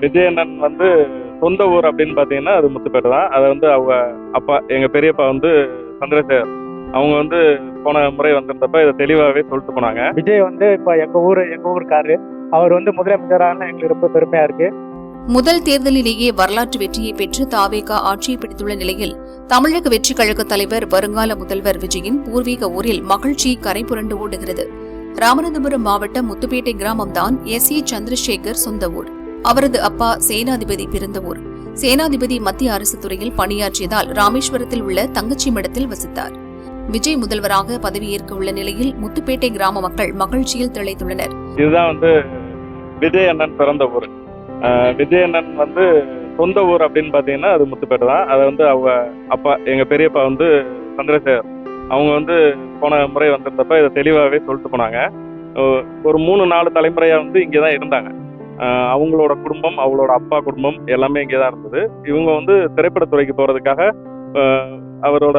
விஜய் அண்ணன் வந்து சொந்த ஊர் அப்படின்னு பார்த்தீங்கன்னா அது முத்துப்பேட்டை தான். அதை வந்து அவங்க அப்பா, எங்கள் பெரியப்பா வந்து சந்திரசேகர், அவங்க வந்து போன முறை வந்திருந்தப்ப இதை தெளிவாகவே சொல்லிட்டு போனாங்க. விஜய் வந்து இப்போ எங்கள் ஊருக்காரு, அவர் வந்து முதலமைச்சரான எங்களுக்கு ரொம்ப பெருமையா இருக்கு. முதல் தேர்தலிலேயே வரலாற்று வெற்றியை பெற்று தாவேகா ஆட்சியை பிடித்துள்ள நிலையில் தமிழக வெற்றி கழக தலைவர் வருங்கால முதல்வர் விஜயின் பூர்வீக ஊரில் மகிழ்ச்சி கரை புரண்டு ஓடுகிறது. ராமநாதபுரம் மாவட்டம் முத்துப்பேட்டை கிராமம்தான் எஸ் ஏ சந்திரசேகர் சொந்த ஊர். அவரது அப்பா சேனாதிபதி பிறந்த ஊர். சேனாதிபதி மத்திய அரசு துறையில் பணியாற்றியதால் ராமேஸ்வரத்தில் உள்ள தங்கச்சி மடத்தில் வசித்தார். விஜய் முதல்வராக பதவியேற்க உள்ள நிலையில் முத்துப்பேட்டை கிராம மக்கள் மகிழ்ச்சியில் திளைத்துள்ளனர். இதுதான் வந்து விஜய் அண்ணன் பிறந்த ஊர். விஜய் அண்ணன் வந்து சொந்த ஊர் அப்படின்னு பார்த்தீங்கன்னா அது முத்துப்பேட்டை தான். அதை வந்து அவங்க அப்பா, எங்கள் பெரியப்பா வந்து சந்திரசேகர், அவங்க வந்து போன முறை வந்திருந்தப்ப இதை தெளிவாகவே சொல்லிட்டு போனாங்க. ஒரு 3-4 தலைமுறையாக வந்து இங்கே தான் இருந்தாங்க. அவங்களோட குடும்பம், அவங்களோட அப்பா குடும்பம் எல்லாமே இங்கே தான் இருந்தது. இவங்க வந்து திரைப்படத்துறைக்கு போகிறதுக்காக அவரோட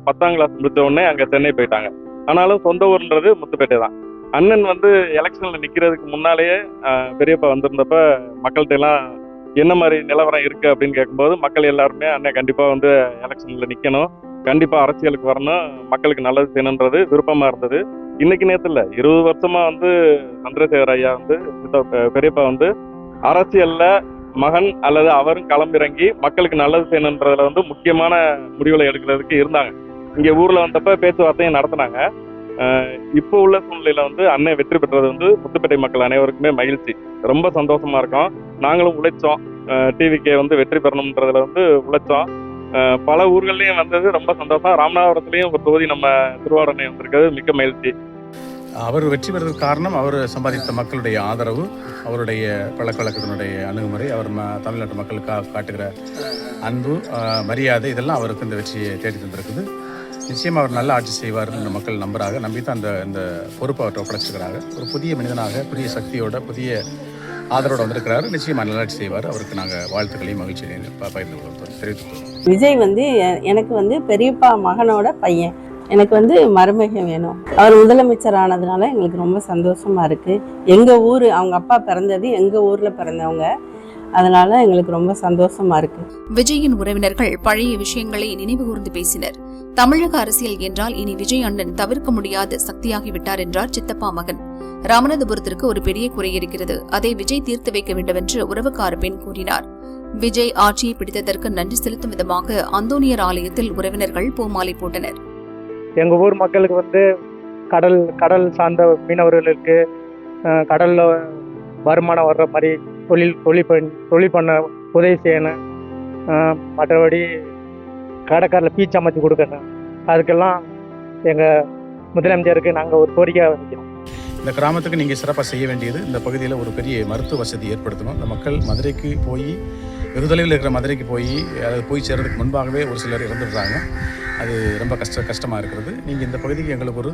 10ஆம் கிளாஸ் முடிச்ச உடனே அங்கே சென்னை போயிட்டாங்க. ஆனாலும் சொந்த ஊர்ன்றது முத்துப்பேட்டை தான். அண்ணன் வந்து எலெக்ஷனில் நிற்கிறதுக்கு முன்னாலேயே பெரியப்பா வந்திருந்தப்ப மக்கள்கிட்ட எல்லாம் என்ன மாதிரி நிலவரம் இருக்குது அப்படின்னு கேட்கும்போது மக்கள் எல்லாருமே அண்ணன் கண்டிப்பாக வந்து எலெக்ஷனில் நிற்கணும், கண்டிப்பாக அரசியலுக்கு வரணும், மக்களுக்கு நல்லது செய்யணுன்றது விருப்பமாக இருந்தது. இன்னைக்கு நேற்று இல்லை, 20 வருஷமாக வந்து சந்திரசேகர் ஐயா வந்து பெரியப்பா வந்து அரசியலில் மகன் அல்லது அவரும் களம்பிறங்கி மக்களுக்கு நல்லது செய்யணுன்றதுல வந்து முக்கியமான முடிவுகளை எடுக்கிறதுக்கு இருந்தாங்க. இங்கே ஊரில் வந்தப்ப பேச்சுவார்த்தையும் நடத்தினாங்க. இப்போ உள்ள சூழ்நிலையில வந்து அண்ணன் வெற்றி பெற்றது வந்து முத்துப்பேட்டை மக்கள் அனைவருக்குமே மகிழ்ச்சி, ரொம்ப சந்தோஷமா இருக்கோம். நாங்களும் உழைச்சோம், டிவிக்கே வந்து வெற்றி பெறணுன்றதுல வந்து உழைச்சோம். பல ஊர்கள்லையும் வந்தது ரொம்ப சந்தோஷம். ராமநாதபுரத்துலையும் ஒரு தொகுதி நம்ம திருவாரூர் வந்திருக்கிறது மிக்க மகிழ்ச்சி. அவர் வெற்றி பெறதுக்கு காரணம் அவர் சம்பாதித்த மக்களுடைய ஆதரவு, அவருடைய பழக்கவழக்கத்தினுடைய அணுகுமுறை, அவர் தமிழ்நாட்டு மக்களுக்காக காட்டுகிற அன்பு, மரியாதை, இதெல்லாம் அவருக்கு இந்த வெற்றியை தேடி தந்திருக்குது. நிச்சயமாக அவர் நல்ல ஆட்சி செய்வார் என்று மக்கள் நம்பித்தான் இந்த பொறுப்பை அவற்றை ஒப்படைச்சிருக்கிறாங்க. ஒரு புதிய மனிதனாக, புதிய சக்தியோட, புதிய ஆதரவோடு வந்திருக்கிறாரு. நிச்சயமாக நல்லாட்சி செய்வார். அவருக்கு நாங்கள் வாழ்த்துக்களையும் மகிழ்ச்சியையும் தெரிவித்துக்கொள்வோம். விஜய் வந்து எனக்கு வந்து பெரியப்பா மகனோட பையன், எனக்கு வந்து மருமகன் வேணும். அவர் முதலமைச்சர் ஆனதுனால எங்களுக்கு ரொம்ப சந்தோஷமா இருக்கு. எங்கள் ஊர், அவங்க அப்பா பிறந்தது எங்கள் ஊரில் பிறந்தவங்க, அதனால எங்களுக்கு ரொம்ப சந்தோஷமா இருக்கு. விஜயின் உறவினர்கள் பழைய விஷயங்களை நினைவு கூர்ந்து பேசினர். தமிழக அரசியல் என்றால் இனி விஜய் அண்ணன் தவிர்க்க முடியாத சக்தியாகிவிட்டார் என்றார் சித்தப்பா மகன். ராமநாதபுரத்திற்கு ஒரு பெரிய குறை இருக்கிறது, அதை விஜய் தீர்த்து வைக்க வேண்டும் என்று உறவுக்கார பெண் கூறினார். விஜய் ஆட்சியை பிடித்ததற்கு நன்றி செலுத்தும் விதமாக அந்தோனியர் ஆலயத்தில் உறவினர்கள் பூமாலை போட்டனர். எங்க ஊர் மக்களுக்கு வந்து கடல் சார்ந்த மீனவர்களுக்கு கடல்ல வருமானம் வர்ற மாதிரி தொழில் பண்ண உதவி செய்யணும். மற்றபடி கடற்கரையில் பீச் அமைச்சு கொடுக்கணும். அதுக்கெல்லாம் எங்கள் முதலமைச்சருக்கு நாங்கள் ஒரு கோரிக்கையாக வைக்கிறோம். இந்த கிராமத்துக்கு நீங்கள் சிறப்பாக செய்ய வேண்டியது, இந்த பகுதியில் ஒரு பெரிய மருத்துவ வசதி ஏற்படுத்தணும். இந்த மக்கள் மதுரைக்கு போய், வெகு தொலைவில் இருக்கிற மதுரைக்கு போய் சேர்றதுக்கு முன்பாகவே ஒரு சிலர் இறந்துடுறாங்க. அது ரொம்ப கஷ்டமாக இருக்கிறது. நீங்கள் இந்த பகுதிக்கு எங்களுக்கு ஒரு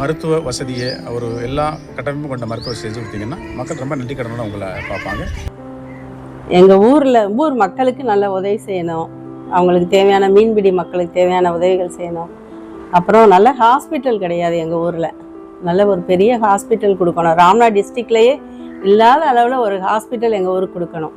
மருத்துவ வசதியை, ஒரு எல்லா கட்டமைப்பும் கொண்ட மருத்துவ வசதி செஞ்சு கொடுத்தீங்கன்னா மக்கள் ரொம்ப நன்றி கடனோட உங்களை பார்ப்பாங்க. எங்கள் ஊர் மக்களுக்கு நல்ல உதவி செய்யணும். அவங்களுக்கு தேவையான மீன்பிடி மக்களுக்கு தேவையான உதவிகள் செய்யணும். அப்புறம் நல்ல ஹாஸ்பிட்டல் கிடையாது எங்கள் ஊரில், நல்ல ஒரு பெரிய ஹாஸ்பிட்டல் கொடுக்கணும். ராம்நாத் டிஸ்ட்ரிக்ட்லேயே இல்லாத அளவில் ஒரு ஹாஸ்பிட்டல் எங்கள் ஊருக்கு கொடுக்கணும்.